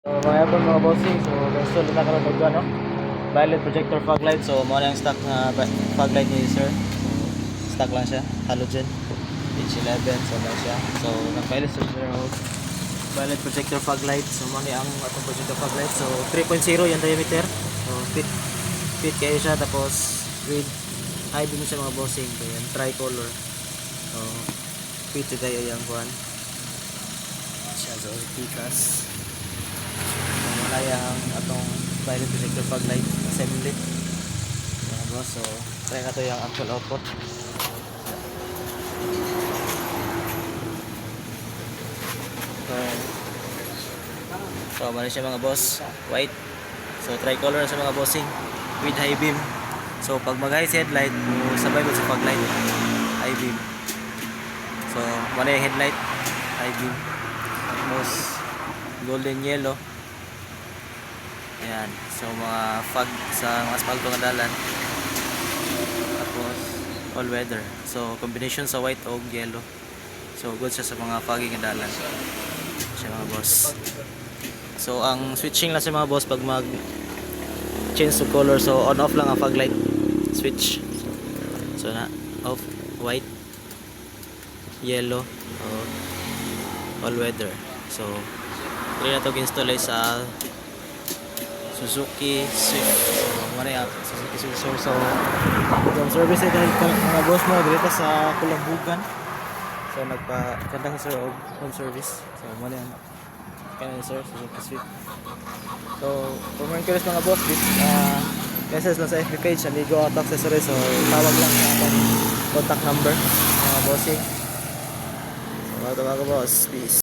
So mga po mga bossing, so install na karon og ano, violet projector fog light. So mo na yung stock na fog light ni sir. So stock lang siya, halogen H11 so na siya. So nag-violet sa sir og violet projector fog light. So mo ni ang atong projector fog light. So 3.0 yung diameter. So fit kayo siya, tapos with high beam siya mga bossing. So yan, tricolor. So fit kayo yung kuan. Siya so tikas. Wala yung atong violet projector fog light assembly. Yan boss, so try na to yung actual output. So mali siya mga boss, white. So tricolor na siya mga bossing with high beam. So pag mag-high headlight, sabay mo sa fog light, high beam. So mali yung headlight, high beam. Tapos golden yellow. Ayan, so mga fog sa mga asfalto nga dalan. Tapos all weather. So combination sa white o yellow. So good siya sa mga foggy nga dalan. Siya mga boss. So ang switching lang sa mga boss pag mag change of color, so on off lang ang fog light switch. So na off, white, yellow, all weather. So try na to install sa Suzuki Swift. So muna yan, Suzuki Swift. So yung service ay dahil mga boss mo dito sa Kulambugan. So nagpa-kanta sa sir og home service. So muna yan kaya sir, Suzuki Swift. So kung mga curious mga boss, message lang sa FB page Amigo Auto Accessories. So tawag lang sa ating contact number mga bossing. So mga boss, peace.